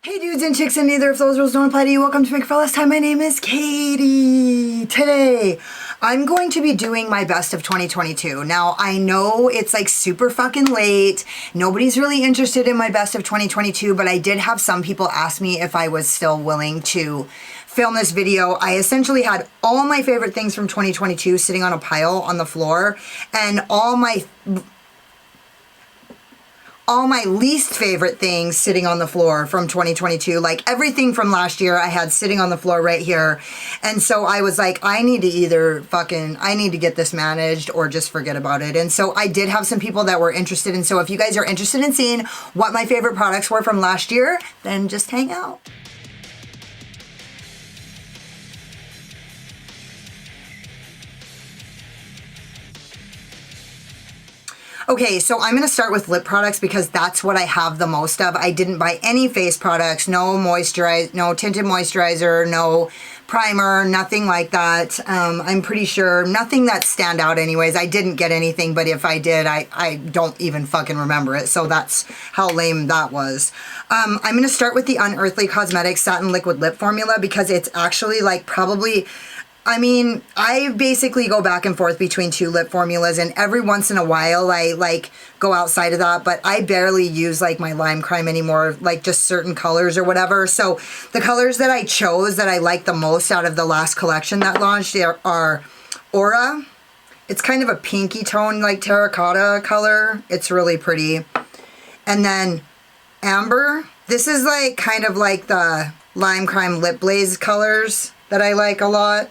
Hey dudes and chicks, and neither of those rules don't apply to you. Welcome to Make For Less Time. My name is Katie. Today, I'm going to be doing my best of 2022. Now, I know it's like super fucking late. Nobody's really interested in my best of 2022, but I did have some people ask me if I was still willing to film this video. I essentially had all my favorite things from 2022 sitting on a pile on the floor, and all my least favorite things sitting on the floor from 2022. Like everything from last year I had sitting on the floor right here. And so I was like, I need to get this managed or just forget about it. And so I did have some people that were interested. And so if you guys are interested in seeing what my favorite products were from last year, then just hang out. Okay, so I'm going to start with lip products because that's what I have the most of. I didn't buy any face products, no tinted moisturizer, no primer, nothing like that. I'm pretty sure, nothing that stand out anyways. I didn't get anything, but if I did, I don't even fucking remember it. So that's how lame that was. I'm going to start with the Unearthly Cosmetics Satin Liquid Lip Formula because it's actually like probably... I mean, I basically go back and forth between two lip formulas, and every once in a while I like go outside of that, but I barely use like my Lime Crime anymore, like just certain colors or whatever. So the colors that I chose that I like the most out of the last collection that launched are Aura. It's kind of a pinky tone, like terracotta color. It's really pretty. And then Amber. This is like kind of like the Lime Crime Lip Blaze colors that I like a lot.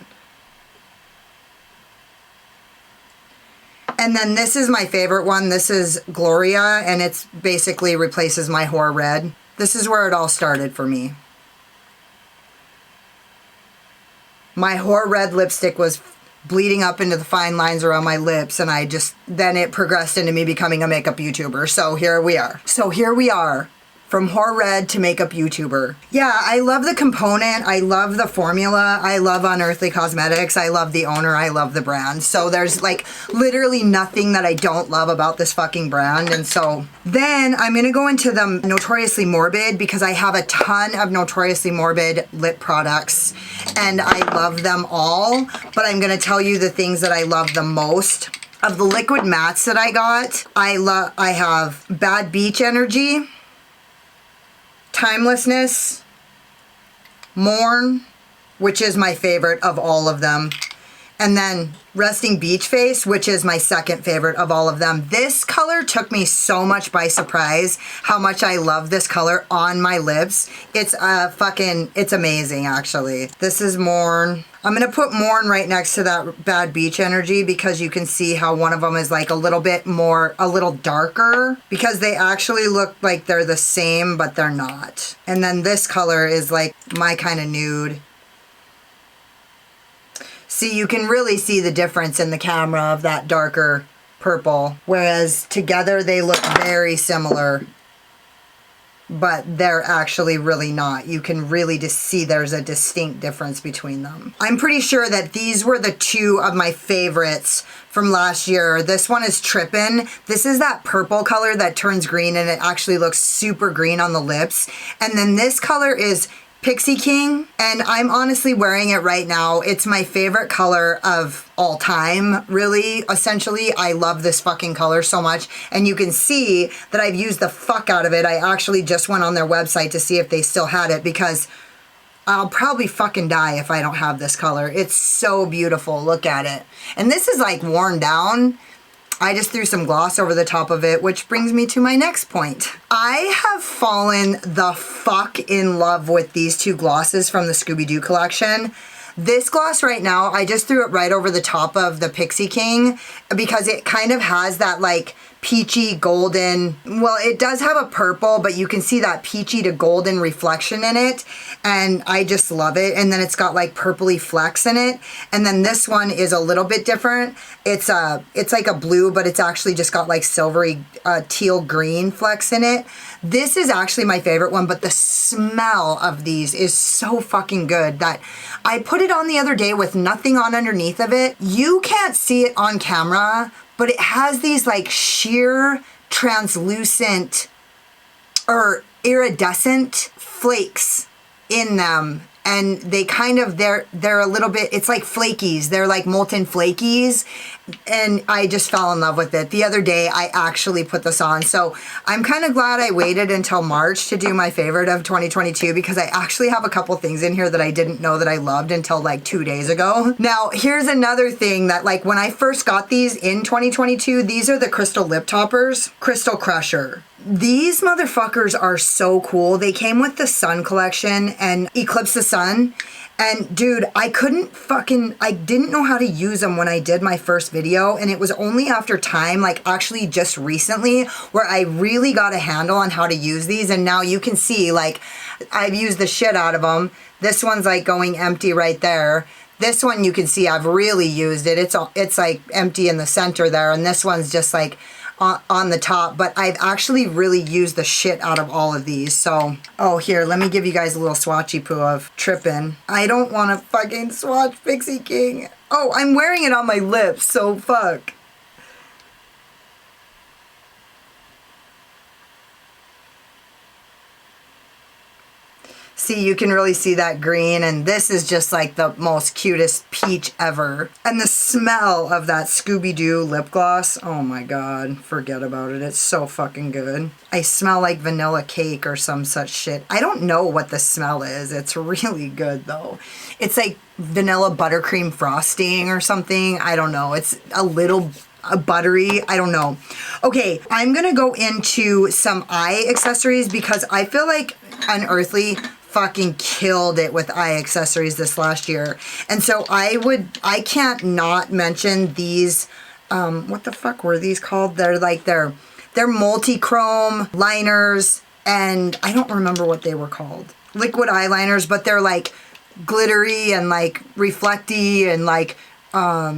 And then this is my favorite one. This is Gloria, and it's basically replaces my Whore Red. This is where it all started for me. My Whore Red lipstick was bleeding up into the fine lines around my lips, and then it progressed into me becoming a makeup YouTuber. So here we are. From Whore Red to makeup YouTuber. Yeah, I love the component. I love the formula. I love Unearthly Cosmetics. I love the owner. I love the brand. So there's like literally nothing that I don't love about this fucking brand. And so then I'm going to go into the Notoriously Morbid because I have a ton of Notoriously Morbid lip products and I love them all. But I'm going to tell you the things that I love the most. Of the liquid mattes that I got, I have Bad Beach Energy, Timelessness, Morn, which is my favorite of all of them, and then Resting Beach Face, which is my second favorite of all of them. This color took me so much by surprise, how much I love this color on my lips. It's it's amazing actually. This is Morn. I'm going to put Morn right next to that Bad Beach Energy because you can see how one of them is like a little darker because they actually look like they're the same, but they're not. And then this color is like my kind of nude. See, you can really see the difference in the camera of that darker purple, whereas together they look very similar. But they're actually really not. You can really just see there's a distinct difference between them. I'm pretty sure that these were the two of my favorites from last year. This one is Trippin'. This is that purple color that turns green and it actually looks super green on the lips. And then this color is Pixie King, and I'm honestly wearing it right now. It's my favorite color of all time, really. Essentially, I love this fucking color so much, and you can see that I've used the fuck out of it. I actually just went on their website to see if they still had it because I'll probably fucking die if I don't have this color. It's so beautiful. Look at it. And this is like worn down. I just threw some gloss over the top of it, which brings me to my next point. I have fallen the fuck in love with these two glosses from the Scooby-Doo collection. This gloss right now, I just threw it right over the top of the Pixie King because it kind of has that like peachy golden, well, it does have a purple, but you can see that peachy to golden reflection in it, and I just love it. And then it's got like purpley flecks in it. And then this one is a little bit different. It's like a blue, but it's actually just got like silvery teal green flecks in it. This is actually my favorite one, but the smell of these is so fucking good that I put it on the other day with nothing on underneath of it. You can't see it on camera, but it has these like sheer translucent or iridescent flakes in them. And they kind of, they're a little bit, it's like flakies. They're like molten flakies. And I just fell in love with it. The other day, I actually put this on. So I'm kind of glad I waited until March to do my favorite of 2022 because I actually have a couple things in here that I didn't know that I loved until like 2 days ago. Now, here's another thing that like when I first got these in 2022, these are the Crystal Lip Toppers, Crystal Crusher. These motherfuckers are so cool. They came with the Sun collection and Eclipse the Sun. And dude, I didn't know how to use them when I did my first video. And it was only after time, like actually just recently, where I really got a handle on how to use these. And now you can see, like, I've used the shit out of them. This one's like going empty right there. This one you can see I've really used it. It's like empty in the center there. And this one's just like on the top, but I've actually really used the shit out of all of these. So, oh, here, let me give you guys a little swatchy poo of tripping. I don't want to fucking swatch Pixie King. Oh, I'm wearing it on my lips, so fuck. See, you can really see that green, and this is just like the most cutest peach ever. And the smell of that Scooby-Doo lip gloss, oh my god, forget about it. It's so fucking good. I smell like vanilla cake or some such shit. I don't know what the smell is. It's really good though. It's like vanilla buttercream frosting or something. I don't know. It's a little buttery. I don't know. Okay, I'm gonna go into some eye accessories because I feel like Unearthly fucking killed it with eye accessories this last year. And so I can't not mention these, what the fuck were these called? They're like, they're multi-chrome liners, and I don't remember what they were called. Liquid eyeliners, but they're like glittery and like reflecty and like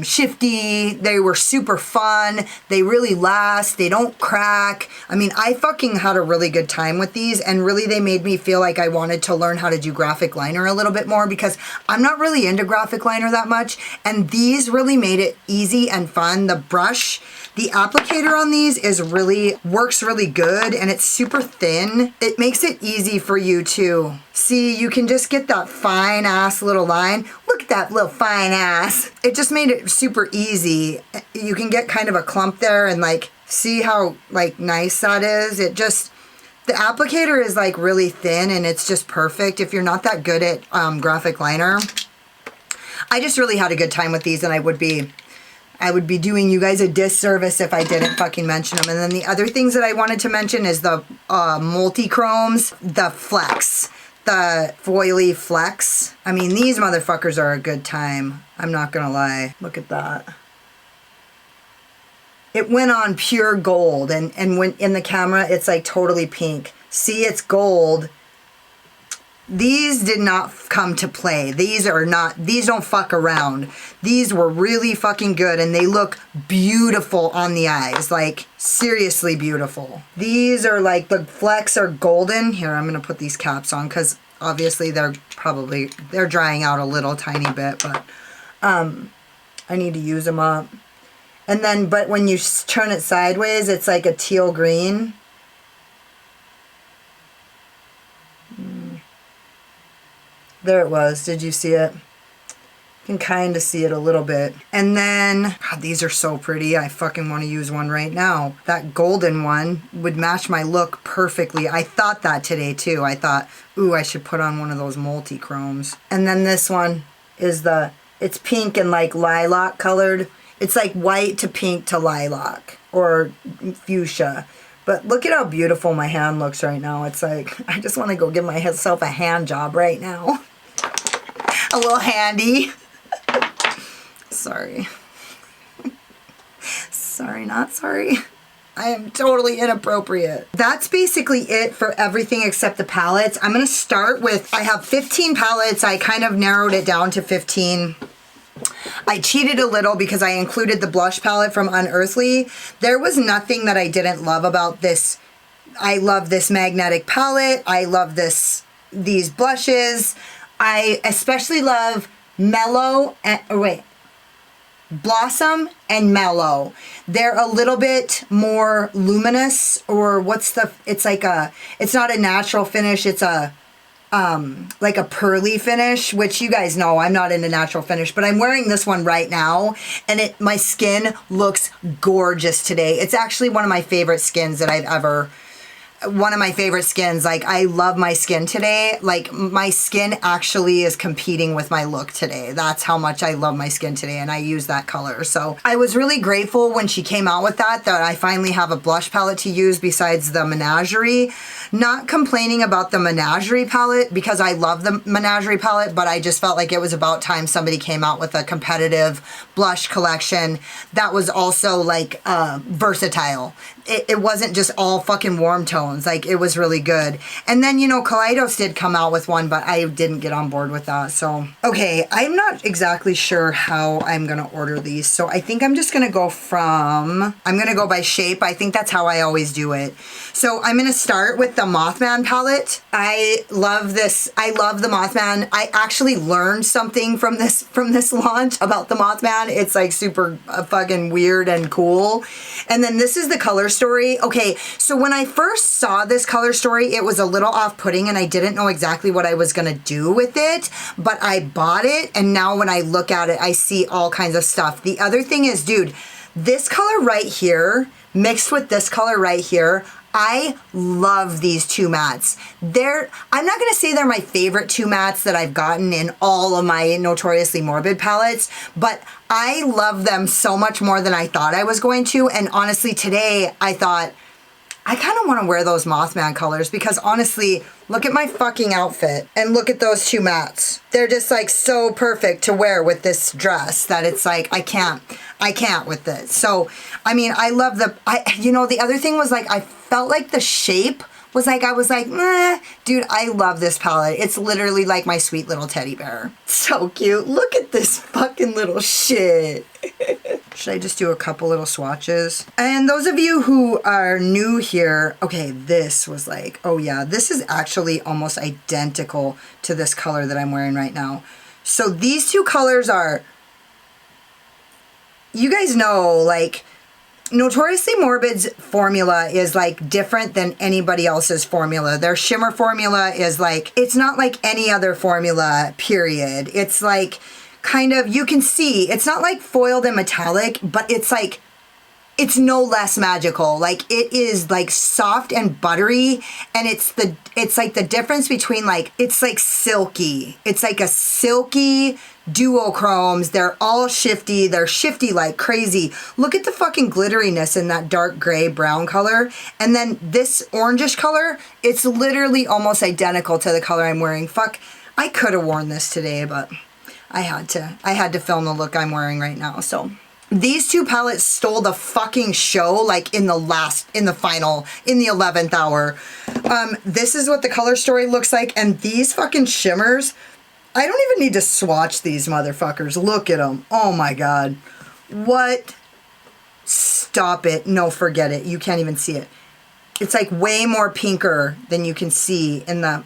shifty. They were super fun. They really last. They don't crack. I mean, I fucking had a really good time with these, and really they made me feel like I wanted to learn how to do graphic liner a little bit more because I'm not really into graphic liner that much, and these really made it easy and fun. The brush, the applicator on these works really good, and it's super thin. It makes it easy for you to see. You can just get that fine ass little line. Look at that little fine ass. It just made it super easy. You can get kind of a clump there and like see how like nice that is. It just, the applicator is like really thin and it's just perfect if you're not that good at graphic liner. I just really had a good time with these, and I would be doing you guys a disservice if I didn't fucking mention them. And then the other things that I wanted to mention is the multi-chromes, the Flex, the foily Flex. I mean, these motherfuckers are a good time. I'm not gonna lie. Look at that. It went on pure gold, and when in the camera, it's like totally pink. See, it's gold. These did not come to play. These don't fuck around. These were really fucking good, and they look beautiful on the eyes. Like, seriously beautiful. These are like, the Flex are golden. Here, I'm gonna put these caps on because obviously they're drying out a little tiny bit, but I need to use them up. And then, but when you turn it sideways, it's like a teal green. There it was. Did you see it? You can kind of see it a little bit. And then, God, these are so pretty. I fucking want to use one right now. That golden one would match my look perfectly. I thought that today too. I thought, ooh, I should put on one of those multi-chromes. And then this one is it's pink and like lilac colored. It's like white to pink to lilac or fuchsia. But look at how beautiful my hand looks right now. It's like, I just want to go give myself a hand job right now. A little handy. Sorry. Sorry, not sorry. I am totally inappropriate. That's basically it for everything except the palettes. I'm going to start with, I have 15 palettes. I kind of narrowed it down to 15. I cheated a little because I included the blush palette from Unearthly. There was nothing that I didn't love about this. I love this magnetic palette. I love these blushes. I especially love Mellow and, Blossom and Mellow. They're a little bit more luminous, or it's like it's not a natural finish. It's a like a pearly finish, which you guys know I'm not into natural finish, but I'm wearing this one right now, and my skin looks gorgeous today. It's actually one of my favorite skins that I've ever, one of my favorite skins. Like, I love my skin today. Like, my skin actually is competing with my look today. That's how much I love my skin today, and I use that color. So I was really grateful when she came out with that I finally have a blush palette to use besides the Menagerie. Not complaining about the Menagerie palette, because I love the Menagerie palette, but I just felt like it was about time somebody came out with a competitive blush collection that was also like versatile. It wasn't just all fucking warm tones. Like, it was really good. And then, you know, Kaleidos did come out with one, but I didn't get on board with that. So, okay, I'm not exactly sure how I'm going to order these. So I think I'm just going to go I'm going to go by shape. I think that's how I always do it. So I'm going to start with the Mothman palette. I love this. I love the Mothman. I actually learned something from this launch about the Mothman. It's like super fucking weird and cool. And then this is the color story. Okay, so when I first saw this color story, it was a little off-putting and I didn't know exactly what I was gonna do with it, but I bought it, and now when I look at it, I see all kinds of stuff. The other thing is, dude, this color right here mixed with this color right here, I love these two mattes. I'm not gonna say they're my favorite two mattes that I've gotten in all of my Notoriously Morbid palettes, but I love them so much more than I thought I was going to. And honestly, today I thought, I kind of want to wear those Mothman colors, because honestly, look at my fucking outfit and look at those two mattes. They're just like so perfect to wear with this dress that it's like, I can't with this. So, I mean, I love you know, the other thing was like, I felt like the shape was like, I was like, nah, dude, I love this palette. It's literally like my sweet little teddy bear. So cute. Look at this fucking little shit. Should I just do a couple little swatches? And those of you who are new here, okay, this was like, oh yeah, this is actually almost identical to this color that I'm wearing right now. So these two colors are, you guys know, like, Notoriously Morbid's formula is like different than anybody else's formula. Their shimmer formula is like, it's not like any other formula, period. It's like, kind of, you can see, it's not like foiled and metallic, but it's like, it's no less magical. Like, it is like soft and buttery, and it's like the difference between, like, it's like silky. It's like a silky duochromes. They're all shifty. They're shifty like crazy. Look at the fucking glitteriness in that dark gray brown color. And then this orangish color, it's literally almost identical to the color I'm wearing. Fuck, I could have worn this today, but I had to film the look I'm wearing right now. So these two palettes stole the fucking show, like in the 11th hour. This is what the color story looks like, and these fucking shimmers, I don't even need to swatch these motherfuckers. Look at them. Oh my God. What? Stop it. No, forget it. You can't even see it. It's like way more pinker than you can see in the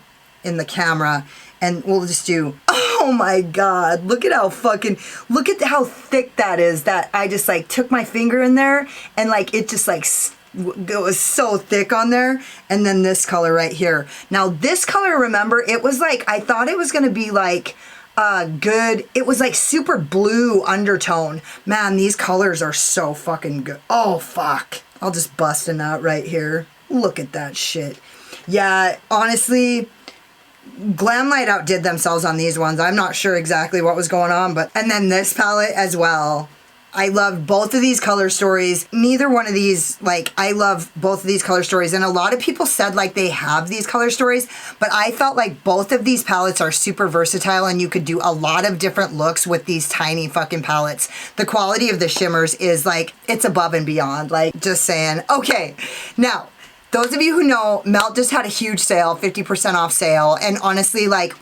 camera. And we'll just do, oh my God, look at how thick that is, that I just like took my finger in there and like it just like it was so thick on there. And then this color right here. Now this color, remember, it was like, I thought it was going to be like good. It was like super blue undertone. Man, these colors are so fucking good. Oh, fuck. I'll just bust a nut right here. Look at that shit. Yeah, honestly, Glamlite outdid themselves on these ones. I'm not sure exactly what was going on, but, and then this palette as well. I love both of these color stories. Neither one of these, like, I love both of these color stories. And a lot of people said like they have these color stories, but I felt like both of these palettes are super versatile and you could do a lot of different looks with these tiny fucking palettes. The quality of the shimmers is like, it's above and beyond, like, just saying. Okay, now, those of you who know, Melt just had a huge sale, 50% off sale. And honestly, like,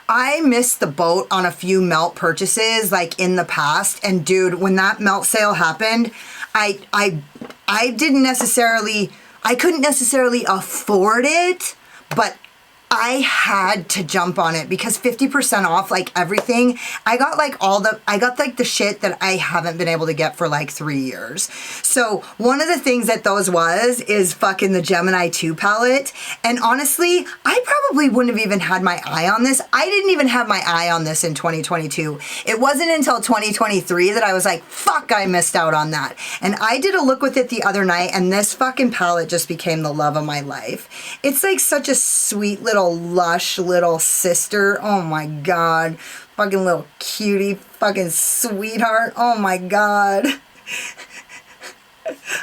I missed the boat on a few Melt purchases, like, in the past. And dude, when that Melt sale happened, I couldn't necessarily afford it, but I had to jump on it because 50% off, like everything. I got like the shit that I haven't been able to get for like 3 years. So one of the things that those is fucking the Gemini 2 palette. And honestly, I probably wouldn't have even had my eye on this. I didn't even have my eye on this in 2022. It wasn't until 2023 that I was like, fuck, I missed out on that. And I did a look with it the other night, and this fucking palette just became the love of my life. It's like such a sweet little lush little sister. Oh my God. Fucking little cutie. Fucking sweetheart. Oh my God.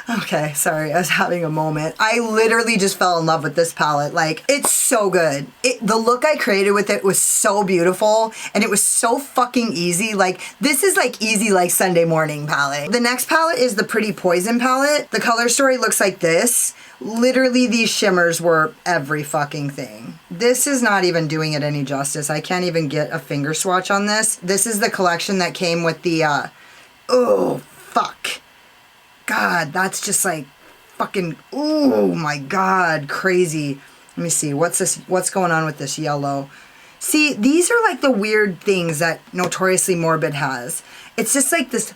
Okay, sorry, I was having a moment. I literally just fell in love with this palette. Like, it's so good. The look I created with it was so beautiful, and it was so fucking easy. Like, this is like easy like Sunday morning palette. The next palette is the Pretty Poison palette. The color story looks like this. Literally, these shimmers were every fucking thing. This is not even doing it any justice. I can't even get a finger swatch on this. This is the collection that came with the, oh, fuck. God, that's just like fucking, oh my God, crazy. Let me see, what's going on with this yellow? See, these are like the weird things that Notoriously Morbid has. It's just like this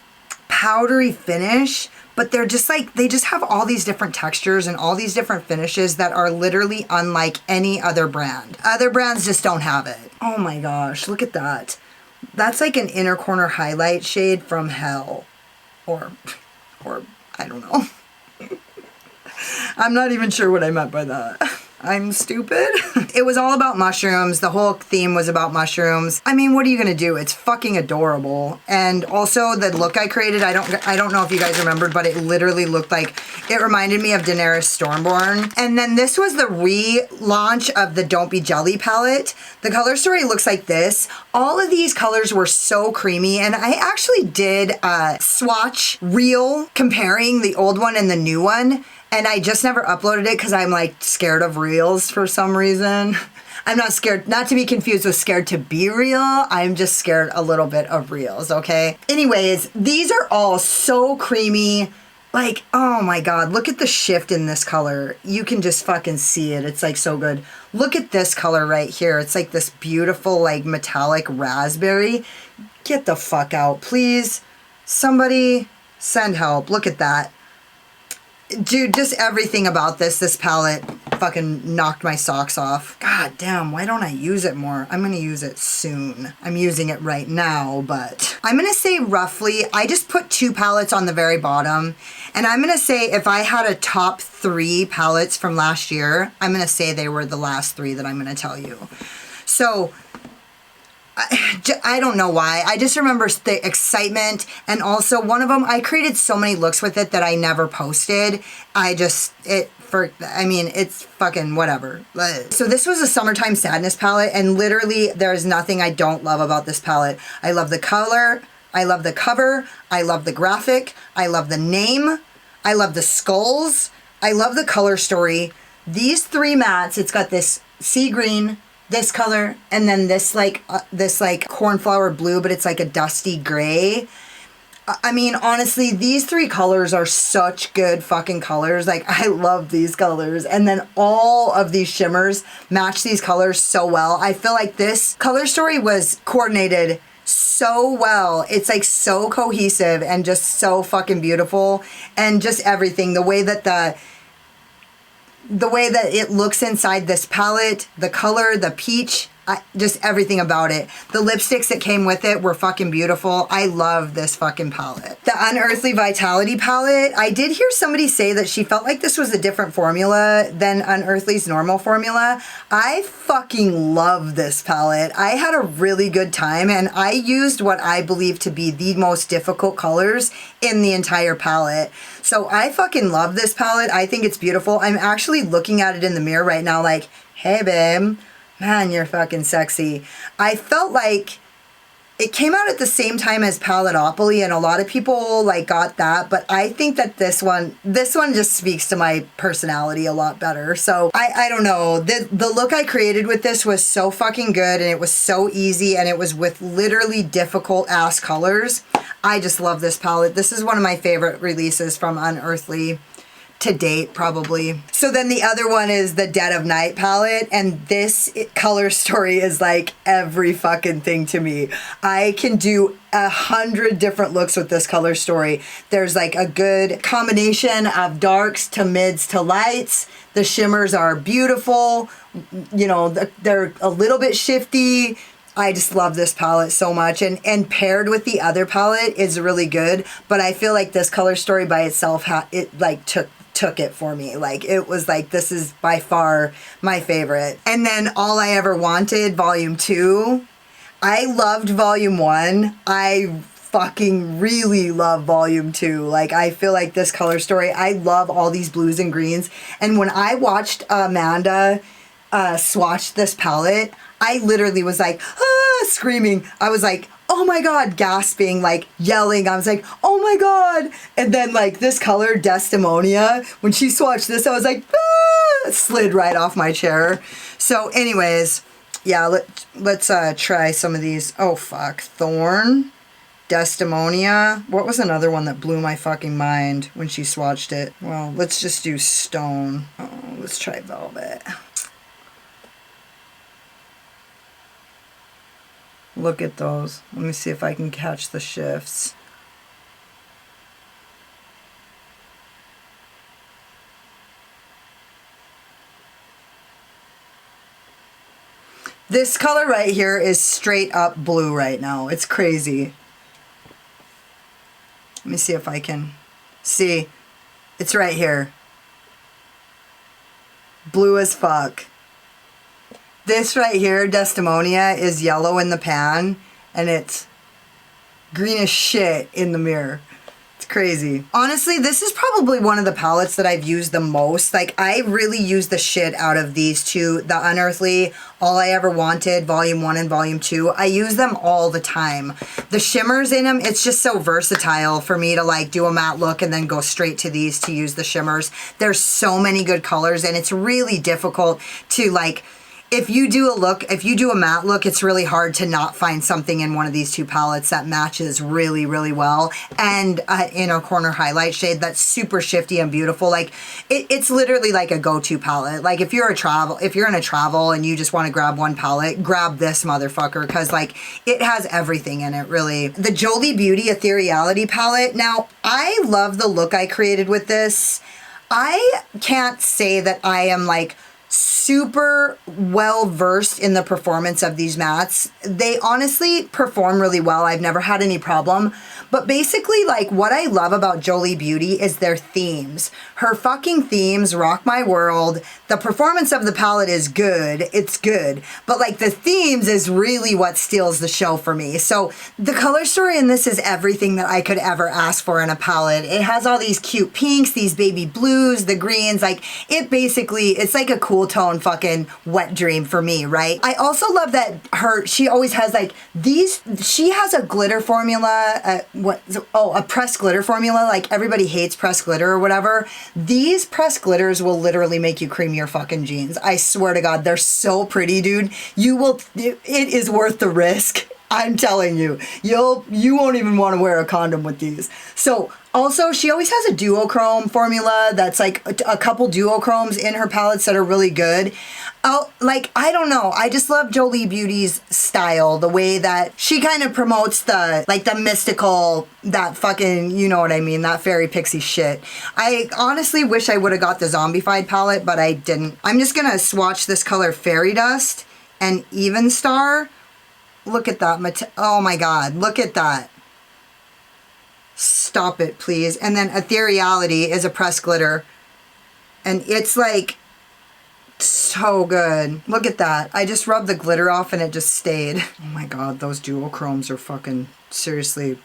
powdery finish, but they're just like, they just have all these different textures and all these different finishes that are literally unlike any other brand. Other brands just don't have it. Oh my gosh, look at that. That's like an inner corner highlight shade from hell. Or I don't know. I'm not even sure what I meant by that. I'm stupid. It was all about mushrooms. The whole theme was about mushrooms. I mean, what are you gonna do? It's fucking adorable. And also the look I created, I don't know if you guys remembered, but it literally looked like, it reminded me of Daenerys Stormborn. And then this was the relaunch of the Don't Be Jelly palette. The color story looks like this. All of these colors were so creamy, and I actually did a swatch reel comparing the old one and the new one. And I just never uploaded it because I'm like scared of reels for some reason. I'm not scared, not to be confused with scared to be real. I'm just scared a little bit of reels, okay? Anyways, these are all so creamy. Like, oh my God, look at the shift in this color. You can just fucking see it. It's like so good. Look at this color right here. It's like this beautiful like metallic raspberry. Get the fuck out, please. Somebody send help. Look at that. Dude, just everything about this palette fucking knocked my socks off. God damn, why don't I use it more? I'm gonna use it soon. I'm using it right now, but I'm gonna say roughly, I just put 2 palettes on the very bottom, and I'm gonna say if I had a top 3 palettes from last year, I'm gonna say they were the last 3 that I'm gonna tell you. So, I don't know why. I just remember the excitement, and also one of them, I created so many looks with it that I never posted. It's fucking whatever. So this was a Summertime Sadness palette, and literally there's nothing I don't love about this palette. I love the color, I love the cover, I love the graphic, I love the name, I love the skulls, I love the color story. These 3 mattes, it's got this sea green, this color, and then this like cornflower blue, but it's like a dusty gray. I mean, honestly, these 3 colors are such good fucking colors. Like, I love these colors. And then all of these shimmers match these colors so well. I feel like this color story was coordinated so well. It's like so cohesive and just so fucking beautiful. And just everything, the way that it looks inside this palette, the color, the peach, just everything about it. The lipsticks that came with it were fucking beautiful. I love this fucking palette. The Unearthly Vitality palette, I did hear somebody say that she felt like this was a different formula than Unearthly's normal formula. I fucking love this palette. I had a really good time, and I used what I believe to be the most difficult colors in the entire palette. So I fucking love this palette. I think it's beautiful. I'm actually looking at it in the mirror right now like, hey babe, man, you're fucking sexy. I felt like it came out at the same time as Paletopoly, and a lot of people like got that, but I think that this one just speaks to my personality a lot better. So I don't know. The look I created with this was so fucking good, and it was so easy, and it was with literally difficult ass colors. I just love this palette. This is one of my favorite releases from Unearthly. to date, probably. So then the other one is the Dead of Night palette, and this color story is like every fucking thing to me. I can do 100 different looks with this color story. There's like a good combination of darks to mids to lights. The shimmers are beautiful. You know, they're a little bit shifty. I just love this palette so much, and paired with the other palette is really good, but I feel like this color story by itself, it like took it for me. Like, it was like, this is by far my favorite. And then All I Ever Wanted Volume 2. I loved Volume 1. I fucking really love Volume 2. Like, I feel like this color story, I love all these blues and greens. And when I watched Amanda swatch this palette, I literally was like, screaming. I was like, oh my God, gasping, like yelling. I was like, oh my God. And then like this color, Desdemonia, when she swatched this, I was like, slid right off my chair. So anyways, yeah, let's try some of these. Oh fuck, Thorn, Desdemonia. What was another one that blew my fucking mind when she swatched it? Well, let's just do Stone. Oh, let's try Velvet. Look at those. Let me see if I can catch the shifts. This color right here is straight up blue right now. It's crazy. Let me see if I can see. It's right here. Blue as fuck. This right here, Desdemonia, is yellow in the pan, and it's green as shit in the mirror. It's crazy. Honestly, this is probably one of the palettes that I've used the most. Like, I really use the shit out of these two. The Unearthly, All I Ever Wanted, Volume 1 and Volume 2. I use them all the time. The shimmers in them, it's just so versatile for me to like do a matte look and then go straight to these to use the shimmers. There's so many good colors, and it's really difficult to like, if you do a matte look, it's really hard to not find something in one of these two palettes that matches really, really well. And inner corner highlight shade that's super shifty and beautiful. Like, it's literally like a go-to palette. Like, if you're in a travel and you just want to grab one palette, grab this motherfucker, because like, it has everything in it, really. The Jolie Beauty Ethereality palette. Now, I love the look I created with this. I can't say that I am like super well versed in the performance of these mattes. They honestly perform really well. I've never had any problem. But basically, like, what I love about Jolie Beauty is their themes. Her fucking themes rock my world. The performance of the palette is good. It's good. But like, the themes is really what steals the show for me. So the color story in this is everything that I could ever ask for in a palette. It has all these cute pinks, these baby blues, the greens. Like, it basically, it's like a cool tone fucking wet dream for me, right? I also love that she always has like these, she has a glitter formula, a pressed glitter formula. Like, everybody hates pressed glitter or whatever. These pressed glitters will literally make you cream your fucking jeans. I swear to God, they're so pretty, dude. It is worth the risk. I'm telling you, you won't even want to wear a condom with these. So also, she always has a duochrome formula that's like a couple duochromes in her palettes that are really good. Like, I don't know. I just love Jolie Beauty's style, the way that she kind of promotes the mystical, that fucking, you know what I mean, that fairy pixie shit. I honestly wish I would have got the Zombified palette, but I didn't. I'm just going to swatch this color Fairy Dust and Even Star. Look at that. Oh my God. Look at that. Stop it, please. And then Ethereality is a pressed glitter. And it's like so good. Look at that. I just rubbed the glitter off and it just stayed. Oh my God. Those duochromes are fucking seriously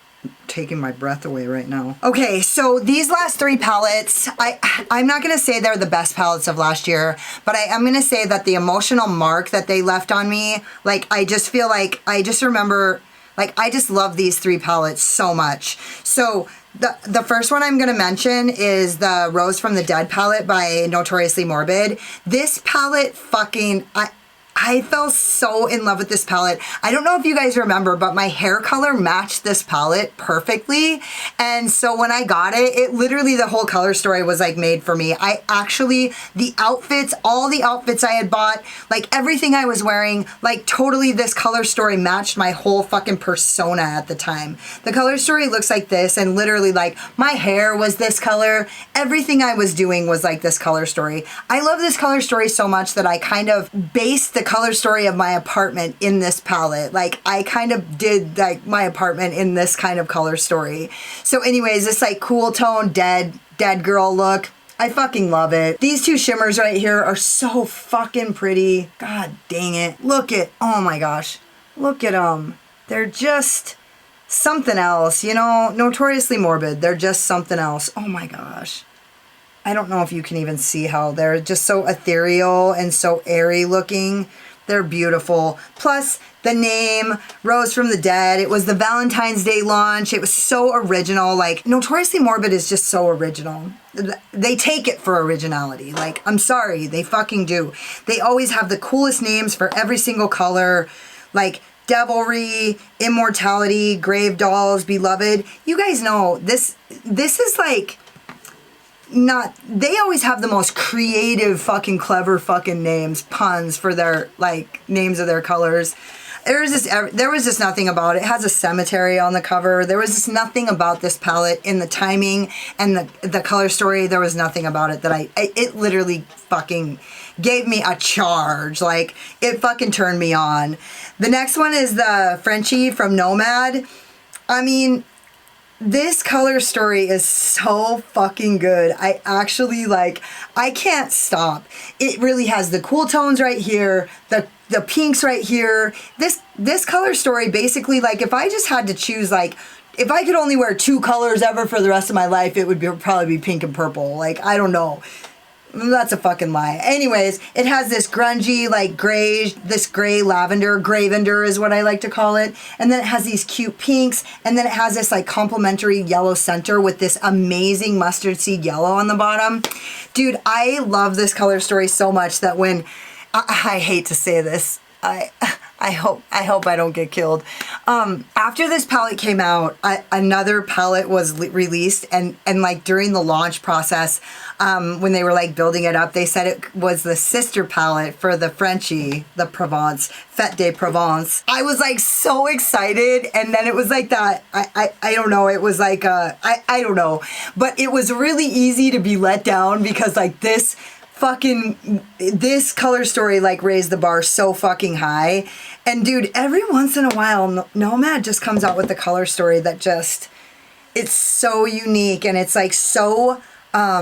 taking my breath away right now. Okay, so these last three palettes, I'm not going to say they're the best palettes of last year, but I am going to say that the emotional mark that they left on me, like, I just feel like, I just remember, like, I just love these three palettes so much. So the first one I'm going to mention is the Rose from the Dead palette by Notoriously Morbid. This palette fucking, I fell so in love with this palette. I don't know if you guys remember, but my hair color matched this palette perfectly. And so when I got it, it literally, the whole color story was like made for me. I actually, the outfits, all the outfits I had bought, like everything I was wearing, like totally this color story matched my whole fucking persona at the time. The color story looks like this, and literally like my hair was this color. Everything I was doing was like this color story. I love this color story so much that I kind of based the color story of my apartment in this palette. Like I kind of did like my apartment in this kind of color story. So anyways, this like cool tone, dead girl look. I fucking love it. These two shimmers right here are so fucking pretty. God dang it. Look at, oh my gosh. Look at them. They're just something else, you know? Notoriously Morbid. They're just something else. Oh my gosh. I don't know if you can even see how they're just so ethereal and so airy looking. They're beautiful. Plus, the name, Rose from the Dead. It was the Valentine's Day launch. It was so original. Like, Notoriously Morbid is just so original. They take it for originality. Like, I'm sorry, they fucking do. They always have the coolest names for every single color. Like, Devilry, Immortality, Grave Dolls, Beloved. You guys know, this is like... not, they always have the most creative fucking clever fucking names, puns for their like names of their colors. There was just nothing about it. It has a cemetery on the cover. There was just nothing about this palette in the timing and the color story. There was nothing about it that it literally fucking gave me a charge. Like, it fucking turned me on. The next one is the Frenchie from Nomad. I mean, this color story is so fucking good. I actually I can't stop. It really has the cool tones right here, the pinks right here. This color story basically, like, if I just had to choose, like, if I could only wear two colors ever for the rest of my life, it would probably be pink and purple. Like, I don't know. That's a fucking lie. Anyways, it has this grungy, like, gray, this gray lavender, gravender is what I like to call it. And then it has these cute pinks. And then it has this, like, complementary yellow center with this amazing mustard seed yellow on the bottom. Dude, I love this color story so much that when... I hate to say this. I hope I don't get killed. After this palette came out, another palette was released, and like during the launch process, when they were like building it up, they said it was the sister palette for the Frenchie, the Provence, Fete de Provence. I was like so excited, and then it was like that, I don't know, it was like, I don't know, but it was really easy to be let down because like this color story like raised the bar so fucking high. And dude, every once in a while Nomad just comes out with a color story that just, it's so unique, and it's like so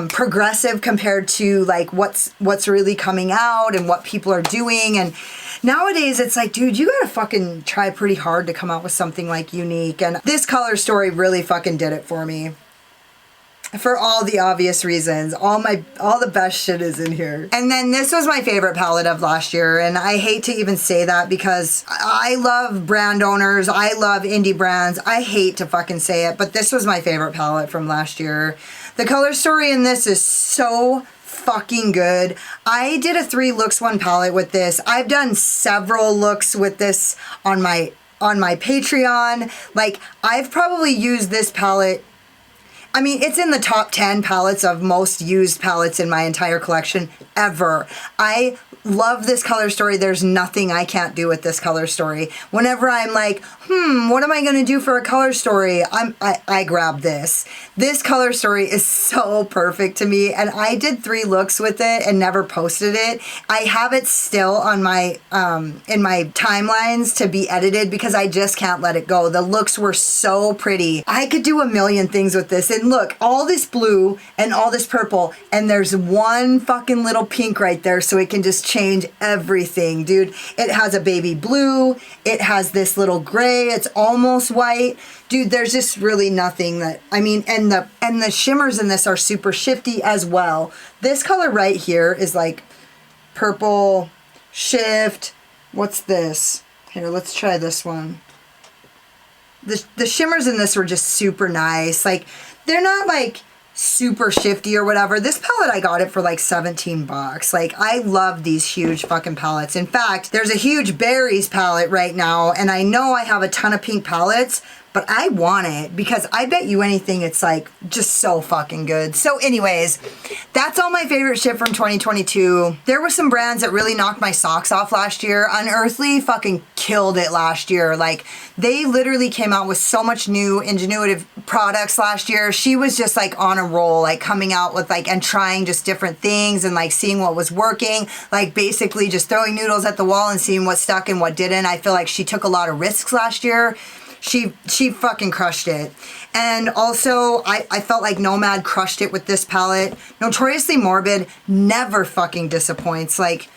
progressive compared to like what's really coming out and what people are doing. And nowadays it's like, dude, you gotta fucking try pretty hard to come out with something like unique, and this color story really fucking did it for me. For all the obvious reasons. All the best shit is in here. And then this was my favorite palette of last year, and I hate to even say that because I love brand owners, I love indie brands, I hate to fucking say it, but this was my favorite palette from last year. The color story in this is so fucking good. I did a 3 looks 1 palette with this. I've done several looks with this on my Patreon. Like, I've probably used this palette, I mean, it's in the top 10 palettes of most used palettes in my entire collection ever. I love this color story. There's nothing I can't do with this color story. Whenever I'm like, what am I going to do for a color story? I grab this. This color story is so perfect to me, and I did 3 looks with it and never posted it. I have it still on my in my timelines to be edited because I just can't let it go. The looks were so pretty. I could do a million things with this. And look, all this blue and all this purple, and there's one fucking little pink right there, so it can just change everything, dude. It has a baby blue. It has this little gray. It's almost white. Dude, there's just really nothing that, I mean, and the shimmers in this are super shifty as well. This color right here is like purple shift. What's this? Here, let's try this one. The shimmers in this were just super nice. Like, they're not like super shifty or whatever. This palette, I got it for like 17 bucks. Like, I love these huge fucking palettes. In fact, there's a huge berries palette right now, and I know I have a ton of pink palettes, but I want it because I bet you anything it's like just so fucking good. So anyways, that's all my favorite shit from 2022. There were some brands that really knocked my socks off last year. Unearthly fucking killed it last year. Like, they literally came out with so much new ingenuitive products last year. She was just like on a roll, like coming out with like, and trying just different things and like seeing what was working, like basically just throwing noodles at the wall and seeing what stuck and what didn't. I feel like she took a lot of risks last year. She fucking crushed it. And also, I felt like Nomad crushed it with this palette. Notoriously Morbid never fucking disappoints. Like,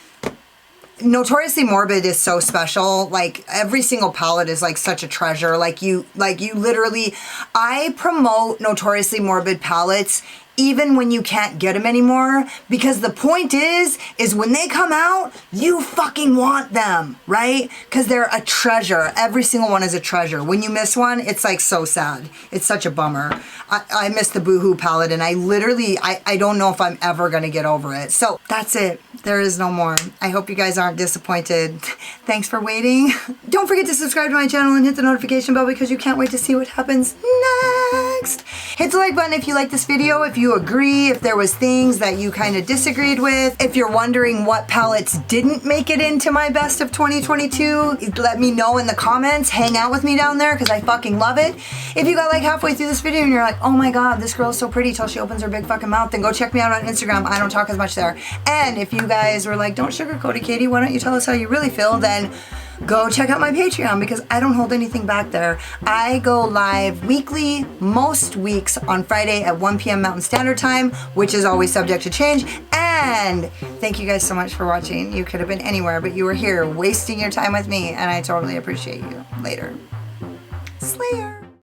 Notoriously Morbid is so special. Like, every single palette is like such a treasure. Like you literally, I promote Notoriously Morbid palettes even when you can't get them anymore, because the point is when they come out, you fucking want them, right? Because they're a treasure. Every single one is a treasure. When you miss one, it's like so sad. It's such a bummer. I miss the Boohoo palette, and I literally, I don't know if I'm ever gonna get over it. So that's it. There is no more. I hope you guys aren't disappointed. Thanks for waiting. Don't forget to subscribe to my channel and hit the notification bell because you can't wait to see what happens next. Hit the like button if you like this video, if you agree, if there was things that you kind of disagreed with. If you're wondering what palettes didn't make it into my best of 2022, let me know in the comments. Hang out with me down there because I fucking love it. If you got like halfway through this video and you're like, oh my god, this girl is so pretty till she opens her big fucking mouth, then go check me out on Instagram. I don't talk as much there. And if you guys were like, don't sugarcoat it, Katie, why don't you tell us how you really feel, then go check out my Patreon because I don't hold anything back there. I go live weekly, most weeks on Friday at 1 p.m. Mountain Standard Time, which is always subject to change. And thank you guys so much for watching. You could have been anywhere, but you were here wasting your time with me, and I totally appreciate you. Later. Slayer.